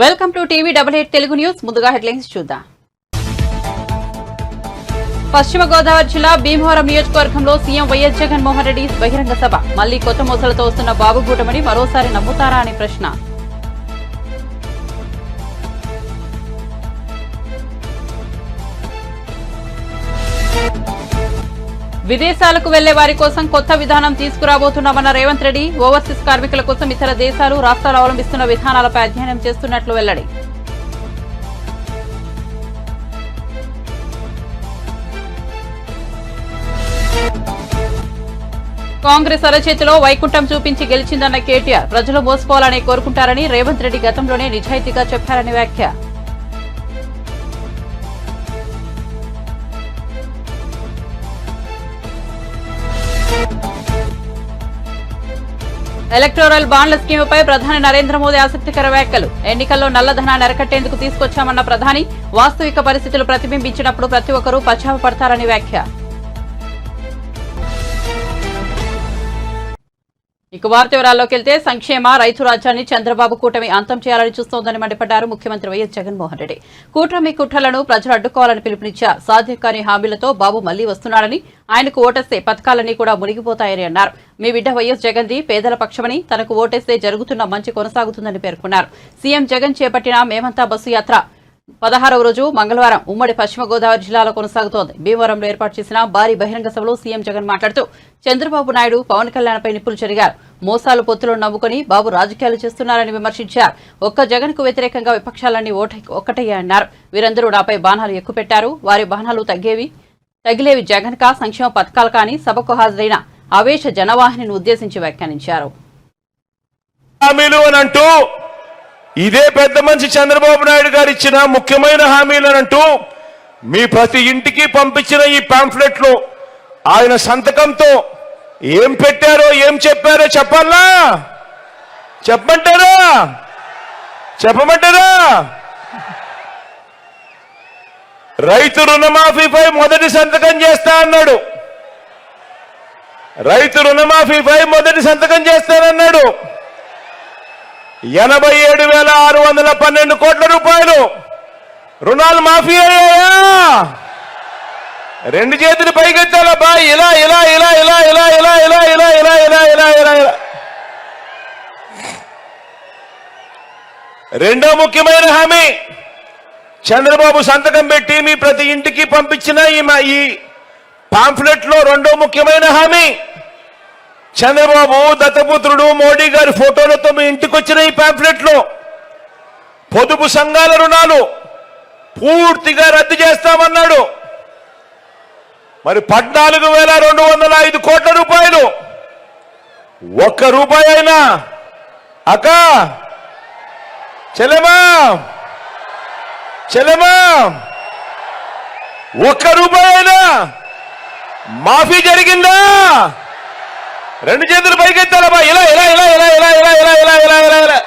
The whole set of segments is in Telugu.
Welcome to TV 88 Telugu news. ముందుగా హెడ్లైన్స్ చూద్దాం. పశ్చిమ గోదావరి జిల్లా భీమవరం నియోజకవర్గంలో సీఎం వైఎస్ జగన్మోహన్ రెడ్డి బహిరంగ సభ. మళ్లీ కొత్త మోసలతో వస్తున్న బాబు కూటమిని మరోసారి నమ్ముతారా అని ప్రశ్న. విదేశాలకు వెళ్లే వారి కోసం కొత్త విధానం తీసుకురాబోతున్నామన్న రేవంత్ రెడ్డి. ఓవర్సీస్ కార్మికుల కోసం ఇతర దేశాలు రాష్ట్రాలు అవలంబిస్తున్న విధానాలపై అధ్యయనం చేస్తున్నట్లు వెల్లడి. కాంగ్రెస్ అరచేతిలో వైకుంఠం చూపించి గెలిచిందన్న కేటీఆర్. ప్రజలు మోసపోవాలని కోరుకుంటారని రేవంత్ రెడ్డి గతంలోనే నిజాయితీగా చెప్పారని వ్యాఖ్య. ఎలక్టోరల్ బాండ్ల స్కీముపై ప్రధాని నరేంద్ర మోదీ ఆసక్తికర వ్యాఖ్యలు. ఎన్నికల్లో నల్లధనాన్ని అరికట్టేందుకు తీసుకొచ్చామన్న ప్రధాని. వాస్తవిక పరిస్థితులు ప్రతిబింబించినప్పుడు ప్రతి ఒక్కరూ పశ్చాత్తాపడతారని వ్యాఖ్య. ఇక వార్త వివరాల్లోకి వెళ్తే సంక్షేమ రైతు రాజ్యాన్ని చంద్రబాబు కూటమి అంతం చేయాలని చూస్తోందని మండిపడ్డారు ముఖ్యమంత్రి వైఎస్ జగన్మోహన్ రెడ్డి. కూటమి కుట్రలను ప్రజలు అడ్డుకోవాలని పిలుపునిచ్చారు. సాధ్యకాని హామీలతో బాబు మళ్లీ వస్తున్నాడని, ఆయనకు ఓటేస్తే పథకాలన్నీ కూడా మునిగిపోతాయని అన్నారు. మీ బిడ్డ వైఎస్ జగన్ది పేదల పక్షమని, తనకు ఓటేస్తే జరుగుతున్న మంచి కొనసాగుతుందని పేర్కొన్నారు. సీఎం జగన్ చేపట్టిన మేమంతా బస్సు యాత్ర 16వ రోజు మంగళవారం ఉమ్మడి పశ్చిమ గోదావరి జిల్లాలో కొనసాగుతోంది. భీమవరంలో ఏర్పాటు చేసిన భారీ బహిరంగ సభలో సీఎం జగన్ మాట్లాడుతూ చంద్రబాబు నాయుడు, పవన్ కళ్యాణ్పై నిప్పులు చెరిగారు. మోసాలు పొత్తులను నమ్ముకుని బాబు రాజకీయాలు చేస్తున్నారని విమర్శించారు. ఒక్క జగన్ కు వ్యతిరేకంగా విపక్షాలన్నీ ఒక్కటయ్యాయన్నారు. వీరందరూ నాపై బాణాలు ఎక్కుపెట్టారు. వారి బాణాలు తగిలేవి జగన్ కా, సంక్షేమ పథకాలు కానీ సభకు హాజరైన ఆవేశ జనవాహినిని ఉద్దేశించి వ్యాఖ్యానించారు. ఇదే పెద్ద మనిషి చంద్రబాబు నాయుడు గారు ఇచ్చిన ముఖ్యమైన హామీలనంటూ మీ ప్రతి ఇంటికి పంపించిన ఈ పాంఫ్లెట్ లో ఆయన సంతకంతో ఏం పెట్టారో ఏం చెప్పారో చెప్పాలా? చెప్పమంటారా? రైతు రుణమాఫీపై మొదటి సంతకం చేస్తా అన్నాడు. రైతు రుణమాఫీపై మొదటి సంతకం చేస్తానన్నాడు. 87,612 కోట్ల రూపాయలు రుణాలు మాఫీ అయ్యాయా? రెండు చేతులు పైకెత్తాలబ్బా. ఇలా ఇలా ఇలా ఇలా ఇలా ఇలా ఇలా ఇలా ఇలా ఇలా ఇలా ఇలా ఇలా. రెండో ముఖ్యమైన హామీ చంద్రబాబు సంతకం పెట్టి మీ ప్రతి ఇంటికి పంపించిన ఈ పాంఫ్లెట్ లో రెండో ముఖ్యమైన హామీ చంద్రబాబు దత్తపుత్రుడు మోడీ గారి ఫోటోలతో మీ ఇంటికి వచ్చిన ఈ పాంఫ్లెట్ లో పొదుపు సంఘాల రుణాలు పూర్తిగా రద్దు చేస్తామన్నాడు. మరి 14,205 కోట్ల రూపాయలు ఒక్క రూపాయి అయినా అక్క చెల్లెమా ఒక్క రూపాయి అయినా మాఫీ జరిగిందా? రెండు చేతులు పైకెత్తాలబ్బా. ఇలా ఇలా ఇలా ఇలా ఇలా ఇలా ఇలా ఇలా ఇలా ఇలా ఇలా.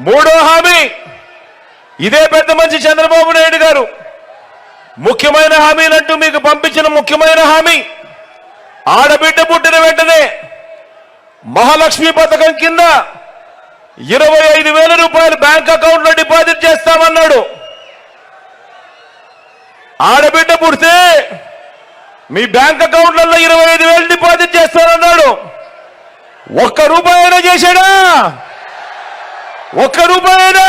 మూడో హామీ ఇదే పెద్ద మనిషి చంద్రబాబు నాయుడు గారు ముఖ్యమైన హామీలంటూ మీకు పంపించిన ముఖ్యమైన హామీ, ఆడబిడ్డ పుట్టిన వెంటనే మహాలక్ష్మి పథకం కింద 25,000 రూపాయలు బ్యాంక్ అకౌంట్ లో డిపాజిట్ చేస్తామన్నాడు. ఆడబిడ్డ పుడితే మీ బ్యాంక్ అకౌంట్లలో 25,000 డిపాజిట్ చేస్తానన్నాడు. ఒక్క రూపాయి అయినా చేశాడా? ఒక్క రూపాయి అయినా?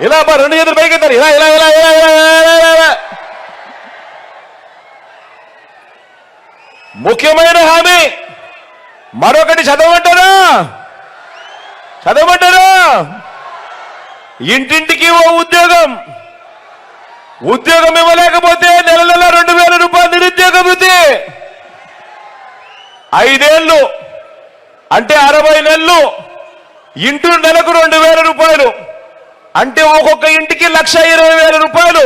ఇలా రెండు చేతులు పైకెత్తారు. ఇలా ఇలా ఇలా ఇలా ఇలా ఇలా. ముఖ్యమైన హామీ మరొకటి చదవమంటారా? ఇంటింటికి ఓ ఉద్యోగం ఇవ్వలేకపోతే నెల 2,000 రూపాయలు నిరుద్యోగ వృత్తి. 5 ఏళ్ళు అంటే 60 నెలలు ఇంటూ నెలకు 2,000 రూపాయలు అంటే ఒక్కొక్క ఇంటికి 1,20,000 రూపాయలు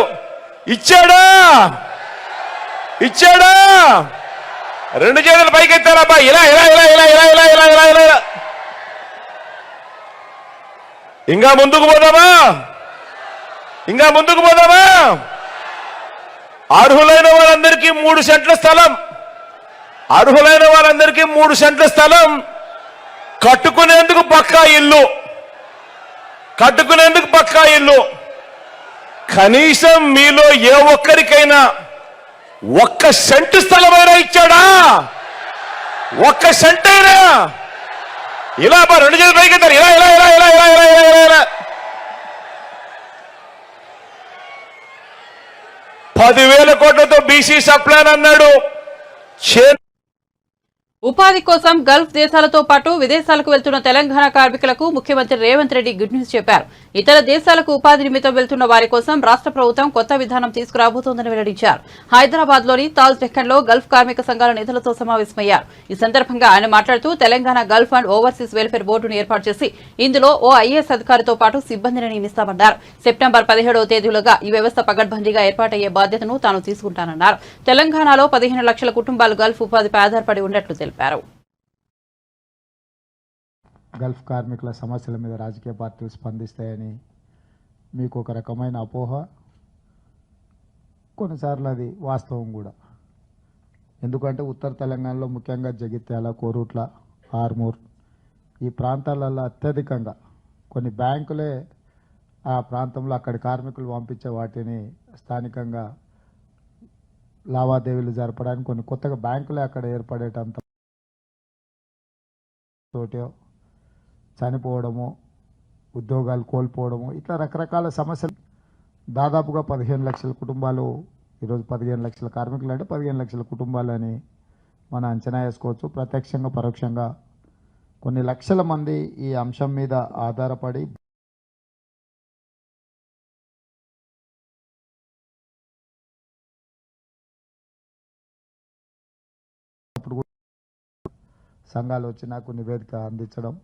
ఇచ్చాడా? రెండు చేతులు పైకెత్తారబ్బా. ఇలా ఇలా ఇలా ఇలా ఇలా ఇలా ఇలా ఇలా ఇలా. ఇంకా ముందుకు పోదామా? అర్హులైన వారందరికీ 3 సెంట్ల స్థలం కట్టుకునేందుకు పక్కా ఇల్లు, కట్టుకునేందుకు పక్కా ఇల్లు. కనీసం మీలో ఏ ఒక్కరికైనా ఒక్క సెంటు స్థలమైనా ఇచ్చాడా? ఒక్క సెంట్ అయినా? ఇలా రెండు చేతులు పైకెత్తారు, ఇలా ఇలా ఇలా ఇలా ఇలా ఇలా ఇలా ఇలా 10,000 కోట్లతో బీసీ సప్లాన్ అన్నాడు. ఉపాధి కోసం గల్ఫ్ దేశాలతో పాటు విదేశాలకు వెళ్తున్న తెలంగాణ కార్మికులకు ముఖ్యమంత్రి రేవంత్ రెడ్డి గుడ్ న్యూస్ చెప్పారు. ఇతర దేశాలకు ఉపాధి నిమిత్తం వెళ్తున్న వారి కోసం రాష్ట్ర ప్రభుత్వం కొత్త విధానం తీసుకురాబోతోందని వెల్లడించారు. హైదరాబాద్ లోని తాజ్ డెక్కన్ లో గల్ఫ్ కార్మిక సంఘాల నేతలతో సమావేశమయ్యారు. ఈ సందర్భంగా ఆయన మాట్లాడుతూ Telangana gulf and overseas welfare బోర్డును ఏర్పాటు చేసి ఇందులో ఓ ఐఏఎస్ అధికారితో పాటు సిబ్బందిని నియమిస్తామన్నారు. సెప్టెంబర్ 17వ తేదీలోగా ఈ వ్యవస్థ పగడ్బందీగా ఏర్పాటయ్యే బాధ్యతను తాను తీసుకుంటానన్నారు. తెలంగాణలో 15 లక్షల కుటుంబాలు గల్ఫ్ ఉపాధిపై ఆధారపడి ఉన్నట్లు తెలిపారు. గల్ఫ్ కార్మికుల సమస్యల మీద రాజకీయ పార్టీలు స్పందిస్తాయని మీకు ఒక రకమైన అపోహ, కొన్నిసార్లు అది వాస్తవం కూడా. ఎందుకంటే ఉత్తర తెలంగాణలో ముఖ్యంగా జగిత్యాల, కోరుట్ల, ఆర్మూర్ ఈ ప్రాంతాలలో అత్యధికంగా కొన్ని బ్యాంకులే ఆ ప్రాంతంలో అక్కడి కార్మికులు పంపించే వాటిని స్థానికంగా లావాదేవీలు జరపడానికి కొన్ని కొత్తగా బ్యాంకులే అక్కడ ఏర్పడేటంత తోటో చనిపోవడము, ఉద్యోగాలు కోల్పోవడము, ఇట్లా రకరకాల సమస్యలు. దాదాపుగా 15 లక్షల కుటుంబాలు, ఈరోజు 15 లక్షల కార్మికులు అంటే 15 లక్షల కుటుంబాలని మనం అంచనా వేసుకోవచ్చు. ప్రత్యక్షంగా పరోక్షంగా కొన్ని లక్షల మంది ఈ అంశం మీద ఆధారపడి సంఘాలు వచ్చి నాకు నివేదిక అందించడం,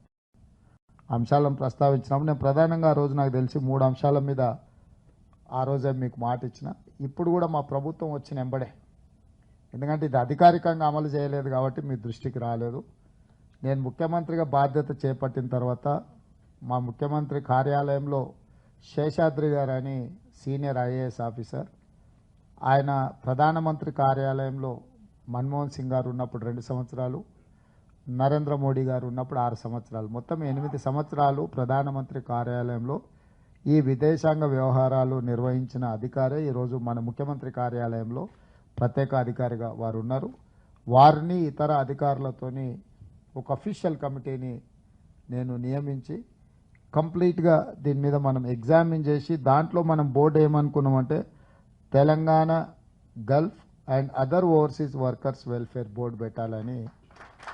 అంశాలను ప్రస్తావించినప్పుడు నేను ప్రధానంగా ఆ రోజు నాకు తెలిసి 3 అంశాల మీద ఆ రోజే మీకు మాట ఇచ్చిన. ఇప్పుడు కూడా మా ప్రభుత్వం వచ్చిన ఎంబడే, ఎందుకంటే ఇది అధికారికంగా అమలు చేయలేదు కాబట్టి మీ దృష్టికి రాలేదు. నేను ముఖ్యమంత్రిగా బాధ్యత చేపట్టిన తర్వాత మా ముఖ్యమంత్రి కార్యాలయంలో శేషాద్రి గారు అని సీనియర్ ఐఏఎస్ ఆఫీసర్, ఆయన ప్రధానమంత్రి కార్యాలయంలో మన్మోహన్ సింగ్ గారు ఉన్నప్పుడు 2 సంవత్సరాలు, నరేంద్ర మోడీ గారు ఉన్నప్పుడు 6 సంవత్సరాలు, మొత్తం 8 సంవత్సరాలు ప్రధానమంత్రి కార్యాలయంలో ఈ విదేశాంగ వ్యవహారాలు నిర్వహించిన అధికారే ఈరోజు మన ముఖ్యమంత్రి కార్యాలయంలో ప్రత్యేక అధికారిగా వారు ఉన్నారు. వారిని ఇతర అధికారులతోని ఒక అఫీషియల్ కమిటీని నేను నియమించి కంప్లీట్గా దీని మీద మనం ఎగ్జామిన్ చేసి దాంట్లో మనం బోర్డు ఏమనుకున్నామంటే Telangana gulf and other overseas workers welfare board పెట్టాలని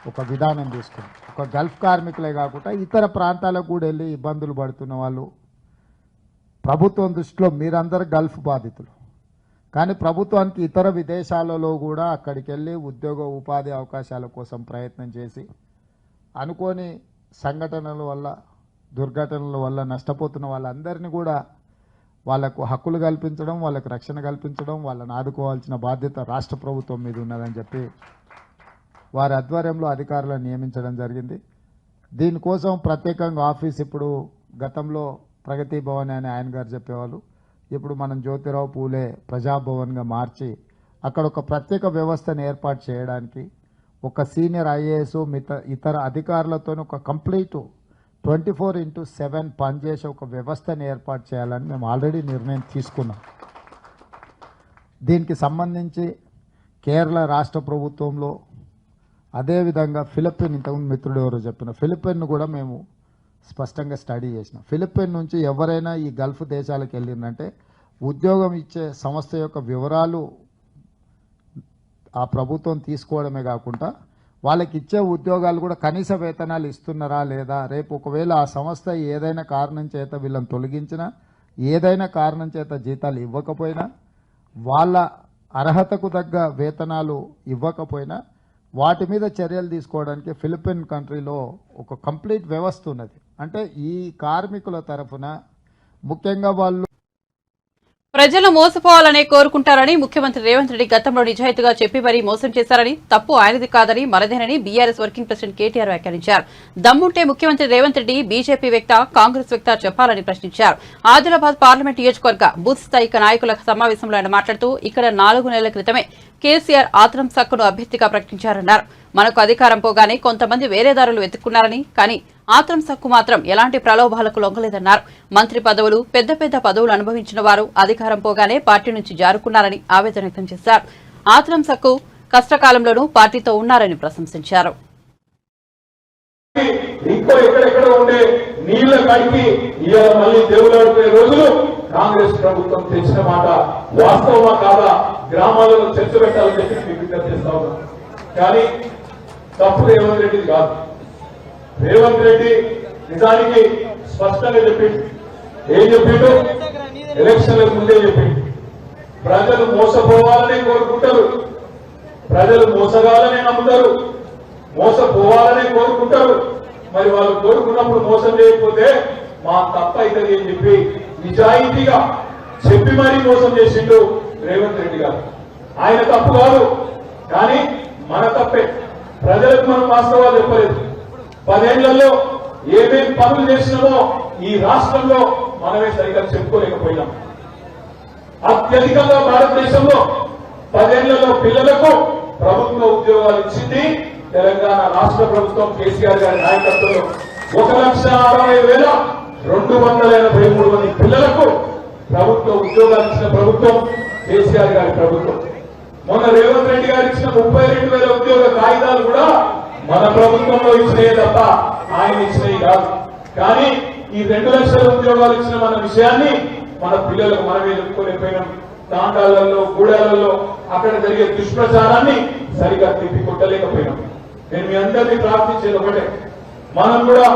ఒక విధానం తీసుకున్నాం. ఒక గల్ఫ్ కార్మికులే కాకుండా ఇతర ప్రాంతాలకు కూడా వెళ్ళి ఇబ్బందులు పడుతున్న వాళ్ళు, ప్రభుత్వం దృష్టిలో మీరందరూ గల్ఫ్ బాధితులు, కానీ ప్రభుత్వానికి ఇతర విదేశాలలో కూడా అక్కడికి వెళ్ళి ఉద్యోగ ఉపాధి అవకాశాల కోసం ప్రయత్నం చేసి అనుకోని సంఘటనల వల్ల, దుర్ఘటనల వల్ల నష్టపోతున్న వాళ్ళందరినీ కూడా వాళ్లకు హక్కులు కల్పించడం, వాళ్ళకు రక్షణ కల్పించడం, వాళ్ళని ఆదుకోవాల్సిన బాధ్యత రాష్ట్ర ప్రభుత్వం మీద ఉన్నదని చెప్పి వారి ఆధ్వర్యంలో అధికారులను నియమించడం జరిగింది. దీనికోసం ప్రత్యేకంగా ఆఫీస్, ఇప్పుడు గతంలో ప్రగతి భవన్ అని ఆయన గారు చెప్పేవాళ్ళు, ఇప్పుడు మనం జ్యోతిరావు పూలే ప్రజాభవన్గా మార్చి అక్కడ ఒక ప్రత్యేక వ్యవస్థను ఏర్పాటు చేయడానికి ఒక సీనియర్ ఐఏఎస్ ఇతర అధికారులతో ఒక కంప్లీట్ 24/7 పనిచేసే ఒక వ్యవస్థను ఏర్పాటు చేయాలని మేము ఆల్రెడీ నిర్ణయం తీసుకున్నాం. దీనికి సంబంధించి కేరళ రాష్ట్ర ప్రభుత్వంలో, అదేవిధంగా ఫిలిప్పైన్, ఇంతకుముందు మిత్రుడు ఎవరో చెప్పిన ఫిలిప్పైన్ను కూడా మేము స్పష్టంగా స్టడీ చేసినాం. ఫిలిప్పైన్ నుంచి ఎవరైనా ఈ గల్ఫ్ దేశాలకు వెళ్ళిందంటే ఉద్యోగం ఇచ్చే సంస్థ యొక్క వివరాలు ఆ ప్రభుత్వం తీసుకోవడమే కాకుండా వాళ్ళకి ఇచ్చే ఉద్యోగాలు కూడా కనీస వేతనాలు ఇస్తున్నారా లేదా, రేపు ఒకవేళ ఆ సంస్థ ఏదైనా కారణం చేత వీళ్ళని తొలగించినా, ఏదైనా కారణం చేత జీతాలు ఇవ్వకపోయినా, వాళ్ళ అర్హతకు తగ్గ వేతనాలు ఇవ్వకపోయినా వాటి మీద చర్యలు తీసుకోవడానికి ఫిలిప్పైన్ కంట్రీలో ఒక కంప్లీట్ వ్యవస్థ ఉన్నది. అంటే ఈ కార్మికుల తరఫున ముఖ్యంగా వాళ్ళు ప్రజలు మోసపోవాలనే కోరుకుంటారని ముఖ్యమంత్రి రేవంత్ రెడ్డి గతంలో నిజాయితీగా చెప్పి మరీ మోసం చేశారని, తప్పు ఆయనది కాదని మరదేనని బీఆర్ఎస్ వర్కింగ్ ప్రెసిడెంట్ కేటీఆర్ వ్యాఖ్యానించారు. దమ్ముంటే ముఖ్యమంత్రి రేవంత్ రెడ్డి బీజేపీ వ్యక్త, కాంగ్రెస్ వ్యక్త చెప్పాలని ప్రశ్నించారు. ఆదిలాబాద్ పార్లమెంట్ నియోజకవర్గ బూత్ స్థాయి నాయకుల సమావేశంలో ఆయన మాట్లాడుతూ ఇక్కడ 4 నెలల క్రితమే కేసీఆర్ ఆత్రం సక్కును అభ్యర్థిగా ప్రకటించారన్నారు. మనకు అధికారం పోగానే కొంతమంది వేరే దారులు వెతుక్కున్నారని, కానీ ఆత్రం సక్కు మాత్రం ఎలాంటి ప్రలోభాలకు లొంగలేదన్నారు. మంత్రి పదవులు, పెద్ద పెద్ద పదవులు అనుభవించిన వారు అధికారం పోగానే పార్టీ నుంచి జారుకున్నారని ఆవేదన వ్యక్తం చేశారు. ఆత్రం సక్కు కష్టకాలంలోనూ పార్టీతో ఉన్నారని ప్రశంసించారు. ఇంకో ఎక్కడెక్కడ ఉండే నీళ్ల కాడికి ఇవాళ మళ్ళీ దేవులాడుకునే రోజులు కాంగ్రెస్ ప్రభుత్వం తెచ్చిన మాట వాస్తవమా కాదా గ్రామాలలో చర్చ పెట్టాలని చెప్పి మీకు విజ్ఞప్తి చేస్తా ఉన్నాం. కానీ తప్పు రేవంత్ రెడ్డిది కాదు. రేవంత్ రెడ్డి నిజానికి స్పష్టంగా చెప్పిండు. ఏం చెప్పిండు? ఎలక్షన్లకు ముందే చెప్పిండు. ప్రజలు మోసపోవాలని కోరుకుంటారు, ప్రజలు మోసగాలని నమ్ముతారు, మోసపోవాలని కోరుకుంటారు. మరి వాళ్ళు కోరుకున్నప్పుడు మోసం చేయకపోతే మా తప్ప అవుతుంది అని చెప్పి నిజాయితీగా చెప్పి మరీ మోసం చేసిండు రేవంత్ రెడ్డి గారు. ఆయన తప్పు కాదు, కానీ మన తప్పే. ప్రజలకు మనం వాస్తవాలు చెప్పలేదు. 10 ఏళ్లలో ఏమేం పనులు చేసినామో ఈ రాష్ట్రంలో మనమే సరిగ్గా చెప్పుకోలేకపోయినాం. అత్యధికంగా భారతదేశంలో 10 ఏళ్లలో పిల్లలకు ప్రభుత్వ ఉద్యోగాలు ఇచ్చింది తెలంగాణ రాష్ట్ర ప్రభుత్వం కేసీఆర్ గారి నాయకత్వంలో. 1,60,283 మంది పిల్లలకు ప్రభుత్వ ఉద్యోగాలు ఇచ్చిన ప్రభుత్వం కేసీఆర్ గారి ప్రభుత్వం. మొన్న రేవంత్ రెడ్డి గారు ఇచ్చిన 32,000 ఉద్యోగ కాగితాలు కూడా మన ప్రభుత్వంలో ఇచ్చినవి తప్ప ఆయన ఇచ్చినవి కాదు. కానీ ఈ 2 లక్షల ఉద్యోగాలు ఇచ్చిన మన విషయాన్ని మన పిల్లలకు మనమే చెప్పుకోలేకపోయినాం. తాండాలలో, గూడాలలో అక్కడ జరిగే దుష్ప్రచారాన్ని సరిగా తిప్పి కొట్టలేకపోయినాం. నేను మీ అందరినీ ప్రార్థించేది ఒకటే, మనం కూడా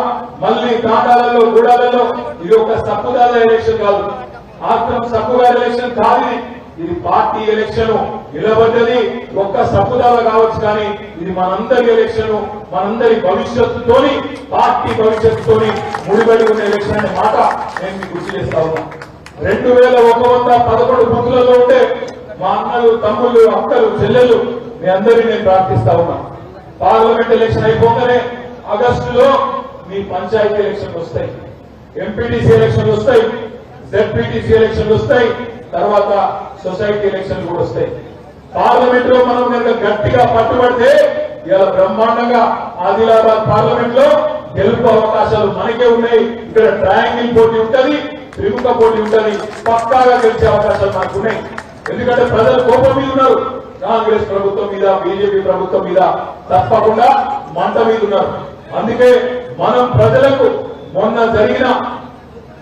మళ్ళీ తాండాలలో, గూడాలలో ఇది ఒక సక్కుదాల ఎలక్షన్ కాదు, ఆత్రం సక్కుగా ఎలక్షన్ కాదు. ఇది పార్టీ ఎలక్షన్. నిలబడ్డది ఒక్క సప్పుదాల కావచ్చు, కానీ ఇది మనందరి ఎలక్షన్. మనందరి భవిష్యత్తుతోని, పార్టీ భవిష్యత్తుతోని ముడిపడి ఉన్న ఎలక్షన్ అనే మాట నేను మీకు గుర్తు చేస్తా ఉన్నా. 2111 బూతులలో ఉంటే మా అన్నలు, తమ్ముళ్ళు, అక్కలు, చెల్లెలు మీ అందరినీ నేను ప్రార్థిస్తా ఉన్నా. పార్లమెంట్ ఎలక్షన్ అయిపోగానే ఆగస్టులో మీ పంచాయతీ ఎలక్షన్లు వస్తాయి, ఎంపీటీసీ ఎలక్షన్లు వస్తాయి, జెడ్పీటీసీ ఎలక్షన్లు వస్తాయి, తర్వాత సొసైటీ ఎలక్షన్లు కూడా వస్తాయి. పార్లమెంట్ లో మనం కనుక గట్టిగా పట్టుబడితే ఇలా బ్రహ్మాండంగా ఆదిలాబాద్ పార్లమెంట్ లో గెలుపు అవకాశాలు మనకే ఉన్నాయి. ఇక్కడ ట్రయాంగిల్ పోటీ ఉంటది, త్రిముఖ పోటీ ఉంటది, పక్కాగా గెలిచే అవకాశాలు మనకు ఉన్నాయి. ఎందుకంటే ప్రజలు కోపం మీద ఉన్నారు, కాంగ్రెస్ ప్రభుత్వం మీద, బీజేపీ ప్రభుత్వం మీద తప్పకుండా మంట మీద ఉన్నారు. అందుకే మనం ప్రజలకు మొన్న జరిగిన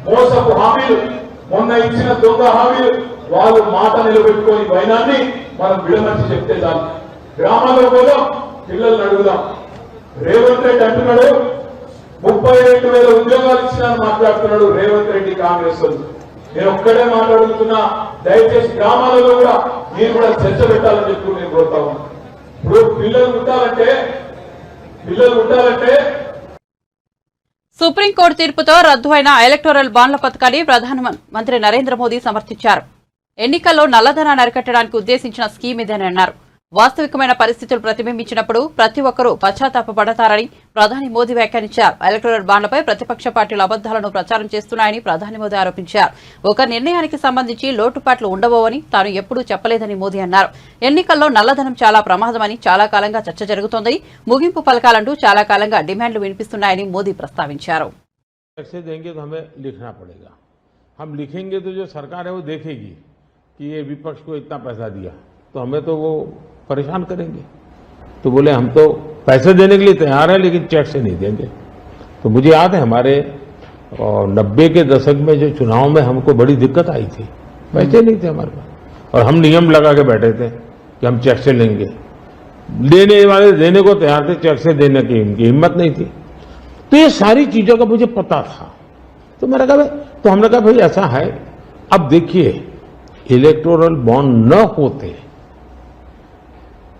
మోసపు హామీలు, మొన్న ఇచ్చిన దొంగ హామీలు, వాళ్ళు మాట నిలబెట్టుకొని వైనాన్ని మనం విడమర్చి చెప్తే చాలు. గ్రామాల్లో పోదాం, పిల్లల్ని అడుగుదాం. రేవంత్ రెడ్డి అంటున్నాడు 32,000 ఉద్యోగాలు ఇచ్చినాను మాట్లాడుతున్నాడు రేవంత్ రెడ్డి, కాంగ్రెస్ వాళ్ళు. నేను ఒక్కడే మాట్లాడుతున్నా, దయచేసి గ్రామాలలో కూడా మీరు కూడా చర్చ పెట్టాలని చెప్పి నేను కోరుతా ఉన్నాను. ఇప్పుడు పిల్లలు ఉంటారంటే సుప్రీంకోర్టు తీర్పుతో రద్దు అయిన ఎలక్టోరల్ బాండ్ల పథకాన్ని ప్రధానమంత్రి నరేంద్ర మోదీ సమర్థించారు. ఎన్నికల్లో నల్లధనాన్ని అరికట్టడానికి ఉద్దేశించిన స్కీమ్ ఇదేనని అన్నారు. వాస్తవికమైన పరిస్థితులు ప్రతిబింబించినప్పుడు ప్రతి ఒక్కరూ పశ్చాత్తాపపడతారని ప్రధాని మోదీ వ్యాఖ్యానించారు. ఎలక్టోరల్ బాండ్లపై ప్రతిపక్ష పార్టీలు అబద్దాలను ప్రచారం చేస్తున్నాయని ప్రధాని మోదీ ఆరోపించారు. ఒక నిర్ణయానికి సంబంధించి లోటుపాట్లు ఉండబోవని తాను ఎప్పుడూ చెప్పలేదని మోదీ అన్నారు. ఎన్నికల్లో నల్లధనం చాలా ప్రమాదమని చాలా కాలంగా చర్చ జరుగుతోందని, ముగింపు పలకాలంటూ చాలా కాలంగా డిమాండ్లు వినిపిస్తున్నాయని మోదీ ప్రస్తావించారు. हम लिखेंगे तो जो सरकार है वो देखेगी कि ये विपक्ष को इतना पैसा दिया, तो हमें तो वो परेशान करेंगे. तो बोले हम तो पैसे देने के लिए तैयार है, लेकिन चेक से नहीं देंगे. तो मुझे याद है हमारे 90 के दशक में जो चुनाव में हमको बड़ी दिक्कत आई थी, पैसे नहीं थे हमारे पास, और हम नियम लगा के बैठे थे कि हम चेक से लेंगे. देने वाले देने को तैयार थे, चेक से देने की इनकी हिम्मत नहीं थी. तो ये सारी चीजों का मुझे पता था. तो मैंने कहा तो हमने कहा भाई ऐसा है, अब देखिए इलेक्टोरल बॉन्ड न होते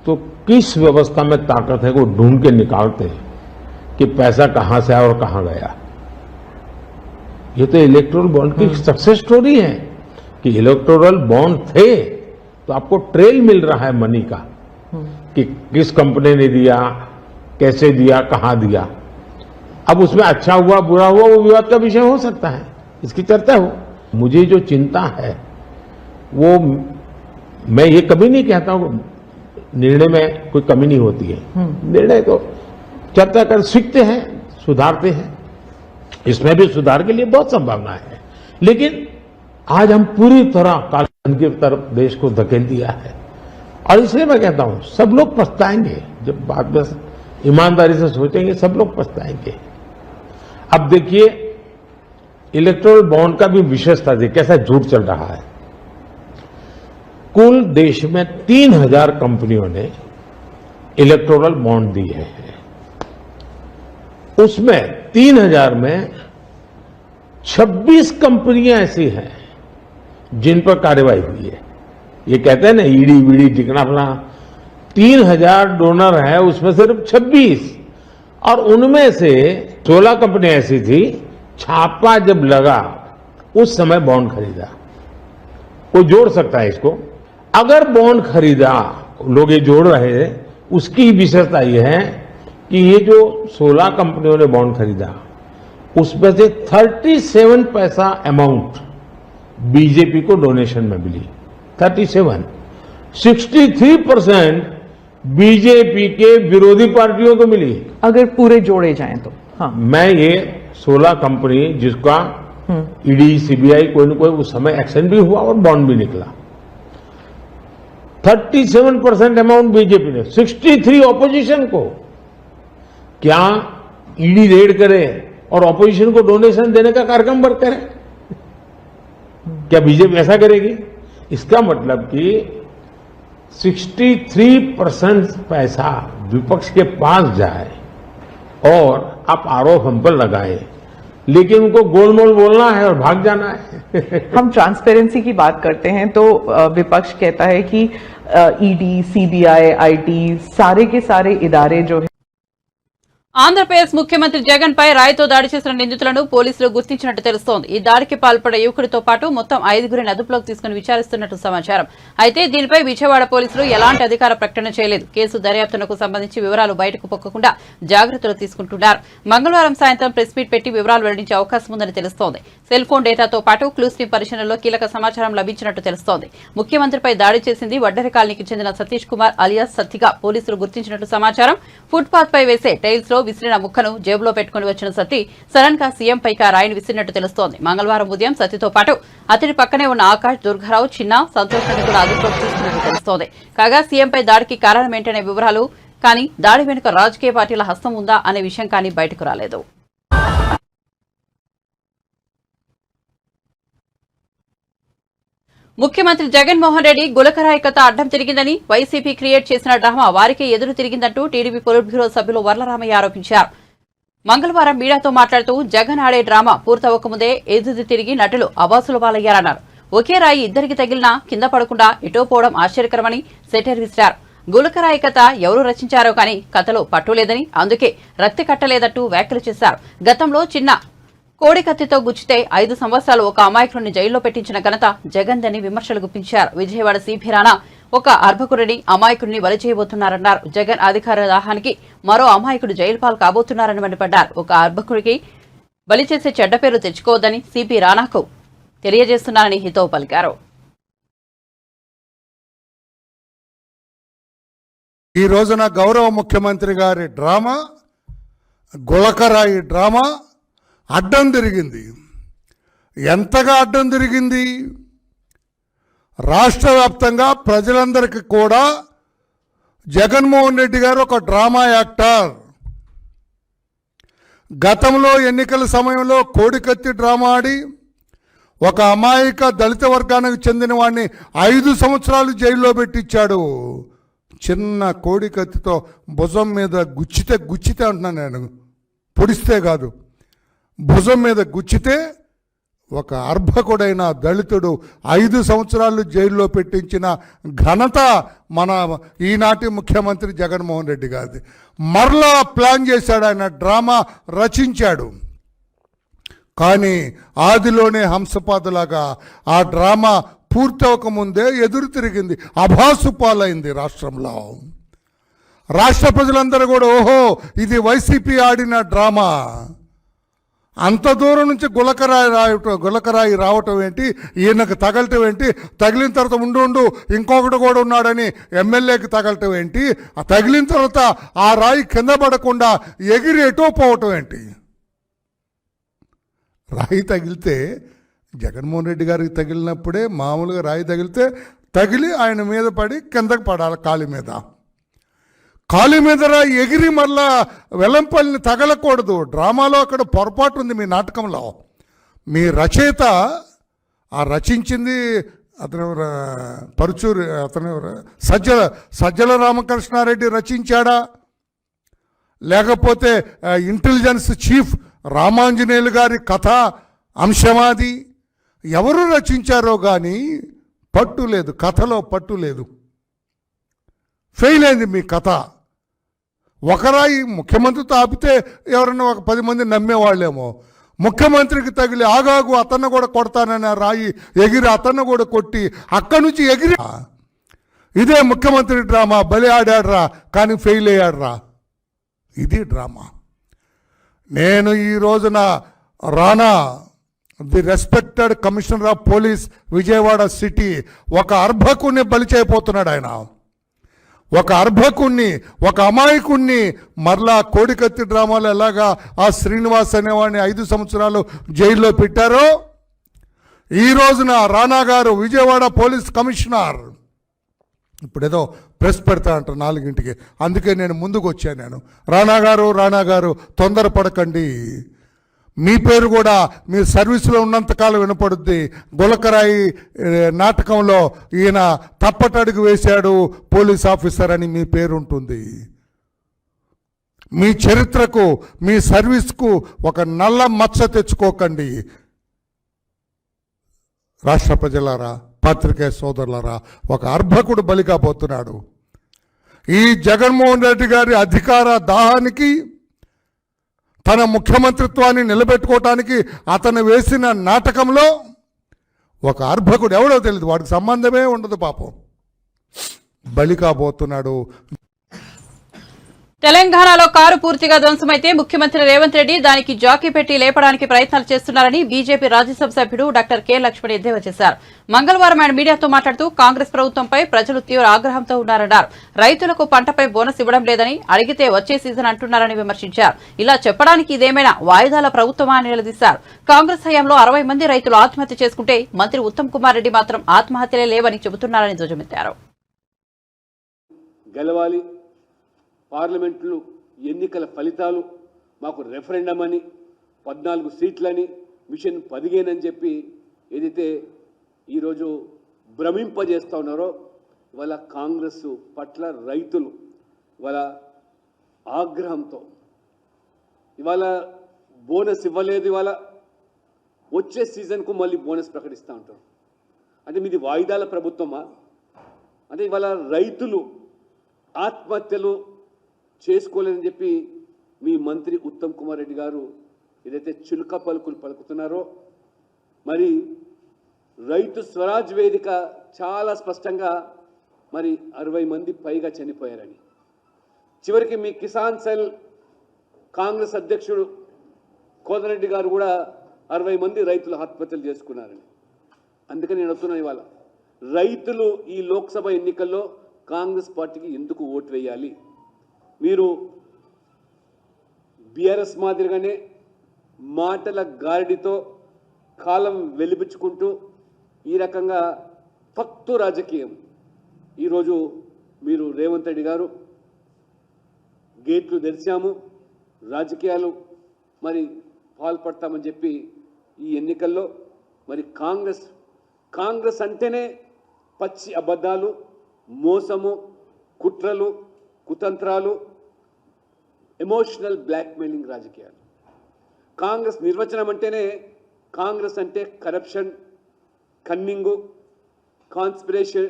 तो किस व्यवस्था में ताकत है वो ढूंढ के निकालते हैं कि पैसा कहां से आया और कहां गया. ये तो इलेक्टोरल बॉन्ड की सक्सेस स्टोरी है. कि इलेक्टोरल बॉन्ड थे तो आपको ट्रेल मिल रहा है मनी का कि किस कंपनी ने दिया, कैसे दिया, कहां दिया। अब उसमें अच्छा हुआ बुरा हुआ वो विवाद का विषय हो सकता है, इसकी चर्चा हो। मुझे जो चिंता है वो, मैं ये कभी नहीं कहता हूं निर्णय में कोई कमी नहीं होती है, निर्णय तो चर्चा कर सीखते हैं, सुधारते हैं, इसमें भी सुधार के लिए बहुत संभावना है। लेकिन आज हम पूरी तरह काले धन की तरफ देश को धकेल दिया है और इसलिए मैं कहता हूं सब लोग पछताएंगे, जब बाद में ईमानदारी से सोचेंगे सब लोग पछताएंगे। अब देखिए इलेक्टोरल बॉन्ड का भी विशेषता देखिए कैसा झूठ चल रहा है। कुल देश में 3000 कंपनियों ने इलेक्टोरल बॉन्ड दिए हैं, उसमें 3000 में 26 कंपनियां ऐसी हैं जिन पर कार्रवाई हुई है। ये कहते हैं ना ईडी वीडी टिकना फला, 3000 डोनर है उसमें सिर्फ 26, और उनमें से 16 कंपनियां ऐसी थी छापा जब लगा उस समय बॉन्ड खरीदा। कोई जोड़ सकता है इसको, अगर बॉन्ड खरीदा, लोग ये जोड़ रहे हैं, उसकी विशेषता यह है कि ये जो 16 कंपनियों ने बॉन्ड खरीदा उसमें से 37 पैसा अमाउंट बीजेपी को डोनेशन में मिली, 37, 63% बीजेपी के विरोधी पार्टियों को मिली। अगर पूरे जोड़े जाएं तो हाँ, मैं ये 16 कंपनी जिसका ईडी सीबीआई कोई न कोई उस समय एक्शन भी हुआ और बॉन्ड भी निकला, 37% अमाउंट बीजेपी ने, 63 ऑपोजिशन को। क्या ईडी रेड करे और ऑपोजिशन को डोनेशन देने का कार्यक्रम वर्क करे? क्या बीजेपी ऐसा करेगी? इसका मतलब कि 63% पैसा विपक्ष के पास जाए और आप आरोप हम पर लगाए, लेकिन उनको गोलमोल बोलना है और भाग जाना है। हम ट्रांसपेरेंसी की बात करते हैं तो विपक्ष कहता है कि ईडी, सीबीआई, आईटी सारे के सारे इदारे जो है। ఆంధ్రప్రదేశ్ ముఖ్యమంత్రి జగన్ పై రాయితో దాడి చేసిన నిందితులను పోలీసులు గుర్తించినట్టు తెలుస్తోంది. ఈ దాడికి పాల్పడే యువకుడితో పాటు మొత్తం 5గురిని అదుపులోకి తీసుకుని విచారిస్తున్నట్టు సమాచారం. అయితే దీనిపై విజయవాడ పోలీసులు ఎలాంటి అధికార ప్రకటన చేయలేదు. కేసు దర్యాప్తునకు సంబంధించి వివరాలు బయటకు పొక్కకుండా జాగ్రత్తలు తీసుకుంటున్నారు. మంగళవారం సాయంత్రం ప్రెస్ మీట్ పెట్టి వివరాలు వెల్లడించే అవకాశం ఉందని తెలుస్తోంది. సెల్ ఫోన్ డేటాతో పాటు క్లూస్ టీం పరిశీలనలో కీలక సమాచారం లభించినట్టు తెలుస్తోంది. ముఖ్యమంత్రిపై దాడి చేసింది వడ్డెర కాలనీకి చెందిన సతీష్ కుమార్ అలియాస్ సత్తిగా పోలీసులు గుర్తించినట్టు సమాచారం. ఫుట్పాత్ పై వేసే టైల్స్ లో విసిరిన ముక్కను జేబులో పెట్టుకుని వచ్చిన సత్తి సడన్ గా సీఎం పైకి రాయిని విసిరినట్టు తెలుస్తోంది. మంగళవారం ఉదయం సత్తితో పాటు అతడి పక్కనే ఉన్న ఆకాష్, దుర్గారావు, చిన్న, సంతోషాన్ని కూడా అదుపులోకి తీసుకున్నట్టు తెలుస్తోంది. కాగా సీఎంపై దాడికి కారణం ఏంటనే వివరాలు కానీ దాడి వెనుక రాజకీయ పార్టీల హస్తం ఉందా అనే విషయం కానీ బయటకు రాలేదు. ముఖ్యమంత్రి జగన్మోహన్ రెడ్డి గులకరాయి కథ అడ్డం తిరిగిందని, వైసీపీ క్రియేట్ చేసిన డ్రామా వారికే ఎదురు తిరిగిందంటూ టీడీపీ పొలిట్ బ్యూరో సభ్యులు వర్లరామయ్య ఆరోపించారు. మంగళవారం మీడియాతో మాట్లాడుతూ జగన్ ఆడే డ్రామా పూర్తవకముందే ఎదురు తిరిగి నటులు అవాసుల పాలయ్యారన్నారు. ఒకే రాయి ఇద్దరికి తగిలినా కింద పడకుండా ఎటో పోవడం ఆశ్చర్యకరమని సెటైర్ విసిరారు. గులకరాయి కథ ఎవరు రచించారో కానీ కథలో పట్టులేదని, అందుకే రక్తి కట్టలేదంటూ వ్యాఖ్యలు చేశారు. గతంలో చిన్న కోడి కత్తితో గుచ్చితే 5 సంవత్సరాలు ఒక అమాయకుడిని జైల్లో పెట్టించిన ఘనత జగన్దని విమర్శలు గుప్పించారు. విజయవాడ సిపి రాణా ఒక అర్భకుడిని, అమాయకుడిని బలి చేయబోతున్నారన్నారు. జగన్ అధికార దాహానికి మరో అమాయకుడు జైలు పాలు కాబోతున్నారని మండిపడ్డారు. ఒక అర్భకుడికి బలి చేసే చెడ్డ పేరు తెచ్చుకోవద్దని సిపి రాణాకు తెలియజేస్తున్నారని హితవు పలికారు. ఈ రోజున గౌరవ ముఖ్యమంత్రి గారి డ్రామా, గులకరాయి డ్రామా అడ్డం తిరిగింది. ఎంతగా అడ్డం తిరిగింది? రాష్ట్ర వ్యాప్తంగా ప్రజలందరికీ కూడా జగన్మోహన్ రెడ్డి గారు ఒక డ్రామా యాక్టర్. గతంలో ఎన్నికల సమయంలో కోడికత్తి డ్రామా ఆడి ఒక అమాయక దళిత వర్గానికి చెందిన వాడిని 5 సంవత్సరాలు జైల్లో పెట్టించాడు. చిన్న కోడికత్తితో భుజం మీద గుచ్చితే అంటున్నాను నేను, పొడిస్తే కాదు, భుజం మీద గుచ్చితే ఒక అర్భకుడైన దళితుడు 5 సంవత్సరాలు జైల్లో పెట్టించిన ఘనత మన ఈనాటి ముఖ్యమంత్రి జగన్మోహన్ రెడ్డి గారిది. మరలా ప్లాన్ చేశాడు, ఆయన డ్రామా రచించాడు. కానీ ఆదిలోనే హంసపాదులాగా ఆ డ్రామా పూర్తవకముందే ఎదురు తిరిగింది, అభాసుపాలైంది రాష్ట్రంలో. రాష్ట్ర ప్రజలందరూ కూడా ఓహో ఇది వైసీపీ ఆడిన డ్రామా, అంత దూరం నుంచి గులకరాయి రావటం ఏంటి, ఈయనకు తగలటం ఏంటి, తగిలిన తర్వాత ఉండు ఇంకొకటి కూడా ఉన్నాడని ఎమ్మెల్యేకి తగలటం ఏంటి, ఆ తగిలిన తర్వాత ఆ రాయి కింద పడకుండా ఎగిరి ఎటో పోవటం ఏంటి. రాయి తగిలితే జగన్మోహన్ రెడ్డి గారికి తగిలినప్పుడే మామూలుగా రాయి తగిలి ఆయన మీద పడి కిందకి పడాలి, కాలి మీద రాయి ఎగిరి మళ్ళా వెల్లంపల్లిని తగలకూడదు. డ్రామాలో అక్కడ పొరపాటు ఉంది మీ నాటకంలో. మీ రచయిత ఆ రచించింది అతను పరుచూరి సజ్జల రామకృష్ణారెడ్డి రచించాడా, లేకపోతే ఇంటెలిజెన్స్ చీఫ్ రామాంజనేయులు గారి కథ అంశమాది ఎవరు రచించారో కానీ పట్టు లేదు, కథలో పట్టు లేదు. ఫెయిల్ అయింది మీ కథ. ఒకరాయి ముఖ్యమంత్రితో ఆపితే ఎవరన్నా ఒక 10 మంది నమ్మేవాళ్ళేమో, ముఖ్యమంత్రికి తగిలి ఆగాగు అతన్ని కూడా కొడతానని ఆ రాయి ఎగిరి అతన్ని కూడా కొట్టి అక్కడి నుంచి ఎగిరి, ఇదే ముఖ్యమంత్రి డ్రామా. బలి ఆడాడ్రా కానీ ఫెయిల్ అయ్యాడ్రా, ఇది డ్రామా. నేను ఈ రోజున రానా the respected commissioner of police Vijayawada city ఒక అర్భకుణ్ణి బలి చేయబోతున్నాడు. ఆయన ఒక అర్భకుణ్ణి, ఒక అమాయకుణ్ణి మరలా కోడికత్తి డ్రామాలో ఎలాగా ఆ శ్రీనివాస్ అనేవాడిని 5 సంవత్సరాలు జైల్లో పెట్టారో, ఈ రోజున రానా గారు విజయవాడ పోలీస్ కమిషనర్ ఇప్పుడేదో ప్రెస్ పెడతా అంటారు 4ంటికి, అందుకే నేను ముందుకు వచ్చాను. రానా గారు తొందరపడకండి, మీ పేరు కూడా మీ సర్వీసులో ఉన్నంతకాలం వినపడుద్ది. గులకరాయి నాటకంలో ఈయన తప్పటడుగు వేశాడు పోలీస్ ఆఫీసర్ అని మీ పేరు ఉంటుంది. మీ చరిత్రకు మీ సర్వీస్కు ఒక నల్ల మచ్చ తెచ్చుకోకండి. రాష్ట్ర ప్రజలారా, పత్రికేయ సోదరులారా, ఒక అర్భకుడు బలిగా పోతున్నాడు. ఈ జగన్మోహన్ రెడ్డి గారి అధికార దాహానికి, తన ముఖ్యమంత్రిత్వాన్ని నిలబెట్టుకోవటానికి అతను వేసిన నాటకంలో ఒక అర్భకుడు ఎవడో తెలియదు, వాడికి సంబంధమే ఉండదు, పాపం బలి కాబోతున్నాడు. తెలంగాణలో కారు పూర్తిగా ధ్వంసమైతే ముఖ్యమంత్రి రేవంత్ రెడ్డి దానికి జాకీ పెట్టి లేపడానికి ప్రయత్నాలు చేస్తున్నారని బీజేపీ రాజ్యసభ సభ్యుడు డాక్టర్ కె లక్ష్మణ్ ఎద్దేవా చేశారు. మంగళవారం ఆయన మీడియాతో మాట్లాడుతూ కాంగ్రెస్ ప్రభుత్వంపై ప్రజలు తీవ్ర ఆగ్రహంతో ఉన్నారన్నారు. రైతులకు పంటపై బోనస్ ఇవ్వడం లేదని, అడిగితే వచ్చే సీజన్ అంటున్నారని విమర్శించారు. ఇలా చెప్పడానికి ఇదేమైనా వాయిదాల ప్రభుత్వమా అని నిలదీశారు. కాంగ్రెస్ హయాంలో 60 మంది రైతులు ఆత్మహత్య చేసుకుంటే మంత్రి ఉత్తమ్ కుమార్ రెడ్డి మాత్రం ఆత్మహత్యలే లేవని చెబుతున్నారని ధ్వజమెత్తారు. పార్లమెంట్లు ఎన్నికల ఫలితాలు మాకు రెఫరెండం అని 14 సీట్లని మిషన్ 15 అని చెప్పి ఏదైతే ఈరోజు భ్రమింపజేస్తూ ఉన్నారో, ఇవాళ కాంగ్రెస్ పట్ల రైతులు ఇవాళ ఆగ్రహంతో ఇవాళ బోనస్ ఇవ్వలేదు, ఇవాళ వచ్చే సీజన్కు మళ్ళీ బోనస్ ప్రకటిస్తూ ఉంటారు. అంటే మీది వాయిదాల ప్రభుత్వమా? అంటే ఇవాళ రైతులు ఆత్మహత్యలు చేసుకోలేదని చెప్పి మీ మంత్రి ఉత్తమ్ కుమార్ రెడ్డి గారు ఏదైతే చిలుక పలుకులు పలుకుతున్నారో, మరి రైతు స్వరాజ్ వేదిక చాలా స్పష్టంగా మరి 60 మంది పైగా చనిపోయారని, చివరికి మీ కిసాన్ సెల్ కాంగ్రెస్ అధ్యక్షుడు కోదండరెడ్డి గారు కూడా 60 మంది రైతులు ఆత్మహత్యలు చేసుకున్నారని. అందుకని నేను వస్తున్నాను, ఇవాళ రైతులు ఈ లోక్సభ ఎన్నికల్లో కాంగ్రెస్ పార్టీకి ఎందుకు ఓటు వేయాలి? మీరు బీఆర్ఎస్ మాదిరిగానే మాటల గారడితో కాలం వెలిపించుకుంటూ ఈ రకంగా ఫక్తు రాజకీయం, ఈరోజు మీరు రేవంత్ రెడ్డి గారు గేట్లు తెరిచాము, రాజకీయాలు మరి పాల్పడతామని చెప్పి ఈ ఎన్నికల్లో మరి కాంగ్రెస్ అంటేనే పచ్చి అబద్ధాలు, మోసము, కుట్రలు, కుతంత్రాలు, ఎమోషనల్ బ్లాక్మెయిలింగ్ రాజకీయాలు. కాంగ్రెస్ నిర్వచనం అంటేనే కాంగ్రెస్ అంటే కరప్షన్, కన్నింగు, కాన్స్పిరేషన్,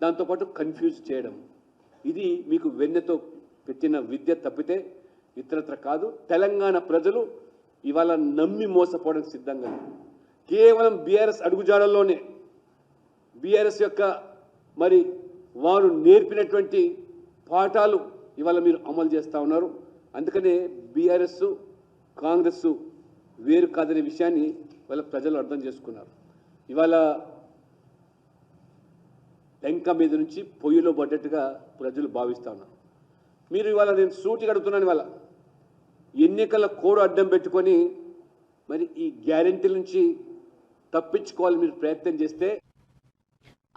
దాంతోపాటు కన్ఫ్యూజ్ చేయడం. ఇది మీకు వెన్నెతో పెట్టిన విద్య తప్పితే ఇతరత్ర కాదు. తెలంగాణ ప్రజలు ఇవాళ నమ్మి మోసపోవడానికి సిద్ధంగా లేదు. కేవలం బీఆర్ఎస్ అడుగుజాడల్లోనే బీఆర్ఎస్ యొక్క మరి వారు నేర్పినటువంటి పాఠాలు ఇవాళ మీరు అమలు చేస్తూ ఉన్నారు. అందుకనే బీఆర్ఎస్ కాంగ్రెస్ వేరు కాదనే విషయాన్ని ఇవాళ ప్రజలు అర్థం చేసుకున్నారు. ఇవాళ టెంక మీద నుంచి పొయ్యిలో పడ్డట్టుగా ప్రజలు భావిస్తూ ఉన్నారు. మీరు ఇవాళ నేను సూటిగా అడుగుతున్నాను, ఇవాళ ఎన్నికల కోడ్ అడ్డం పెట్టుకొని మరి ఈ గ్యారెంటీల నుంచి తప్పించుకోవాలని మీరు ప్రయత్నం చేస్తే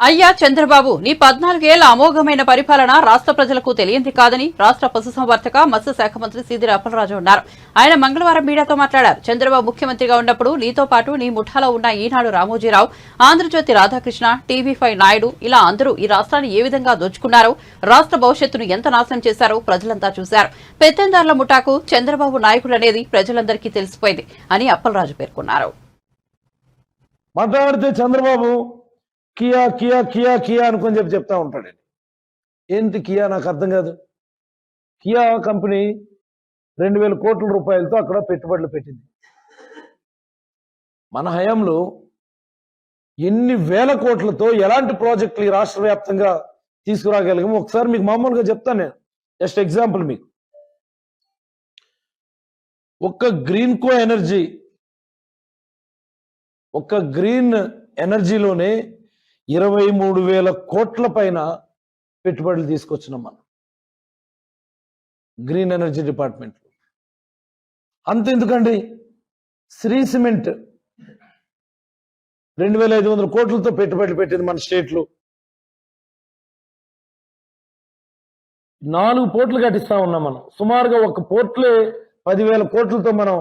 అయ్యా చంద్రబాబు, నీ 14 ఏళ్ల అమోఘమైన పరిపాలన రాష్ట్ర ప్రజలకు తెలియంది కాదని రాష్ట్ర పశుసంవర్ధక మత్స్య శాఖ మంత్రి సీదిరి అప్పలరాజు అన్నారు. ఆయన మంగళవారం మీడియాతో మాట్లాడారు. చంద్రబాబు ముఖ్యమంత్రిగా ఉన్నప్పుడు నీతో పాటు నీ ముఠాలో ఉన్న ఈనాడు రామోజీరావు, ఆంధ్రజ్యోతి రాధాకృష్ణ, టీవీ5 నాయుడు ఇలా అందరూ ఈ రాష్ట్రాన్ని ఏ విధంగా దోచుకున్నారో, రాష్ట్ర భవిష్యత్తును ఎంత నాశనం చేశారో ప్రజలంతా చూశారు. పెత్తందారుల ముఠాకు చంద్రబాబు నాయకుడనేది ప్రజలందరికీ తెలిసిపోయింది అని అప్పలరాజు పేర్కొన్నారు. మాట్లాడితే Chandrababu Kia Kia Kia Kia అనుకొని చెప్తా ఉంటాడండి. ఏంటి కియా నాకు అర్థం కాదు. కియా కంపెనీ 2000 కోట్ల రూపాయలతో అక్కడ పెట్టుబడులు పెట్టింది. మన హయాంలో ఎన్ని వేల కోట్లతో ఎలాంటి ప్రాజెక్టులు ఈ రాష్ట్ర వ్యాప్తంగా తీసుకురాగలిగాము ఒకసారి మీకు మామూలుగా చెప్తాను నేను. జస్ట్ ఎగ్జాంపుల్, మీకు ఒక్క గ్రీన్ ఎనర్జీలోనే 23,000 కోట్ల పైన పెట్టుబడులు తీసుకొచ్చినాం మనం గ్రీన్ ఎనర్జీ డిపార్ట్మెంట్. అంతెందుకండి, శ్రీ సిమెంట్ 2,500 కోట్లతో పెట్టుబడులు పెట్టింది మన స్టేట్లో. 4 పోర్టులు కట్టిస్తా ఉన్నాం మనం. సుమారుగా ఒక పోర్ట్లే 10,000 కోట్లతో మనం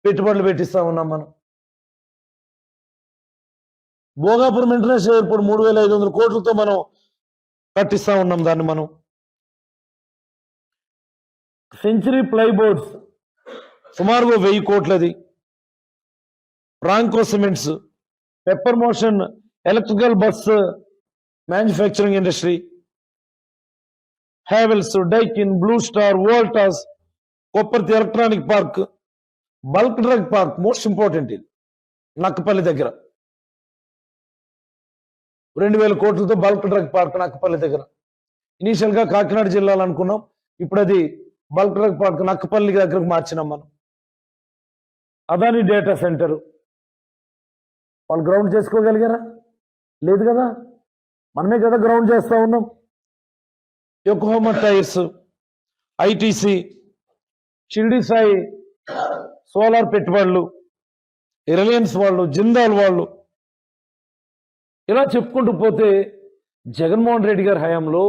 పెట్టుబడులు పెట్టిస్తా ఉన్నాం మనం. భోగాపురం ఇంటర్నేషనల్ ఎయిర్పోర్ట్ 3,500 కోట్లతో మనం కట్టిస్తా ఉన్నాం దాన్ని మనం. సెంచరీ ప్లైబోర్డ్స్ సుమారుగా 1000 కోట్లది. Ramco cements, pepper motion electrical bus manufacturing industry, Havells, Daikin, blue star, Voltas, Kopparthi electronic park, bulk drug park, most important ఇది నక్కపల్లి దగ్గర 2,000 కోట్లతో బల్క్ డ్రగ్ పార్క్ నక్కపల్లి దగ్గర. ఇనీషియల్ గా కాకినాడ జిల్లాలో అనుకున్నాం, ఇప్పుడు అది బల్క్ డ్రగ్ పార్క్ నక్కపల్లి దగ్గరకు మార్చినాం మనం. అదాని డేటా సెంటర్ వాళ్ళు గ్రౌండ్ చేసుకోగలిగారా? లేదు కదా, మనమే కదా గ్రౌండ్ చేస్తా ఉన్నాం. Yokohama tyres, ITC, Shirdi Sai solar పెట్టుబడులు, రిలయన్స్ వాళ్ళు, జిందాల్ వాళ్ళు, ఇలా చెప్పుకుంటూ పోతే జగన్మోహన్ రెడ్డి గారి హయాంలో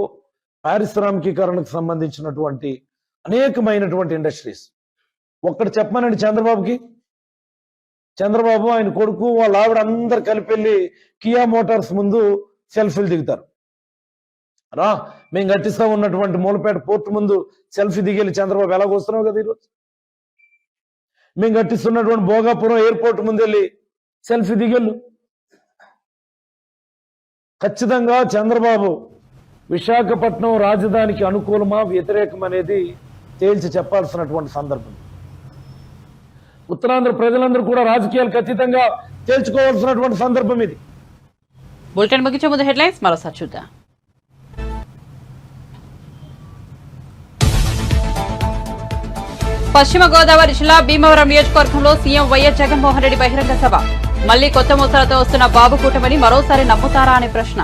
పారిశ్రామికీకరణకు సంబంధించినటువంటి అనేకమైనటువంటి ఇండస్ట్రీస్. ఒక్కటి చెప్పమనండి చంద్రబాబుకి. చంద్రబాబు, ఆయన కొడుకు, వాళ్ళ ఆవిడ అందరు కలిపి వెళ్ళి కియా మోటార్స్ ముందు సెల్ఫీలు దిగుతారు. రా, మేము కట్టిస్తా ఉన్నటువంటి మూలపేట పోర్టు ముందు సెల్ఫీ దిగేళ్ళి చంద్రబాబు ఎలాగొస్తున్నావు కదా ఈరోజు. మేము కట్టిస్తున్నటువంటి భోగాపురం ఎయిర్పోర్ట్ ముందు వెళ్ళి సెల్ఫీ దిగేళ్ళు. ఖచ్చితంగా చంద్రబాబు విశాఖపట్నం రాజధానికి అనుకూలమా వ్యతిరేకం అనేది తేల్చి చెప్పాల్సినటువంటి సందర్భం. ఉత్తరాంధ్ర ప్రజలందరూ కూడా రాజకీయాలకు అతీతంగా తేల్చుకోవాల్సినటువంటి సందర్భం ఇది. బులెటిన్ ముగించే ముందు హెడ్లైన్స్ మరోసారి చూద్దాం. పశ్చిమ గోదావరి జిల్లా భీమవరం నియోజకవర్గంలో సీఎం వైఎస్ జగన్మోహన్ రెడ్డి బహిరంగ సభ. మళ్లీ కొత్త మోసాలతో వస్తున్న బాబు కూటమిని మరోసారి నమ్ముతారా అనే ప్రశ్న.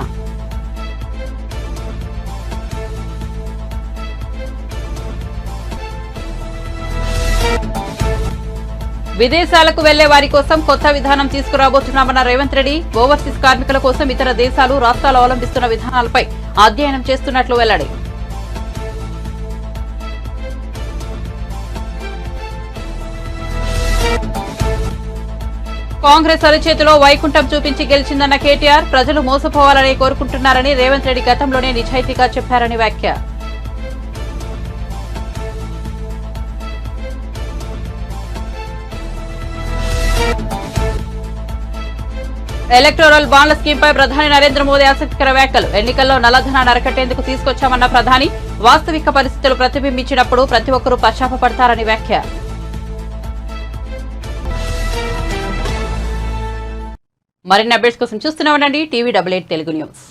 విదేశాలకు వెళ్లే వారి కోసం కొత్త విధానం తీసుకురాబోతున్నామన్న రేవంత్ రెడ్డి. ఓవర్సీస్ కార్మికుల కోసం ఇతర దేశాలు, రాష్ట్రాలు అవలంబిస్తున్న విధానాలపై అధ్యయనం చేస్తున్నట్లు వెల్లడి. కాంగ్రెస్ అరచేతిలో వైకుంఠం చూపించి గెలిచిందన్న కేటీఆర్. ప్రజలు మోసపోవాలని కోరుకుంటున్నారని రేవంత్ రెడ్డి గతంలోనే నిజాయితీగా చెప్పారని వ్యాఖ్య. ఎలక్టోరల్ బాండ్ల స్కీంపై ప్రధాని నరేంద్ర మోదీ ఆసక్తికర వ్యాఖ్యలు. ఎన్నికల్లో నల్లధనాన్ని అరికట్టేందుకు తీసుకొచ్చామన్న ప్రధాని. వాస్తవిక పరిస్థితులు ప్రతిబింబించినప్పుడు ప్రతి ఒక్కరూ పశ్చాత్తపడతారని వ్యాఖ్య. మరిన్ని అప్డేట్స్ కోసం చూస్తూనే ఉండండి TV88 తెలుగు న్యూస్.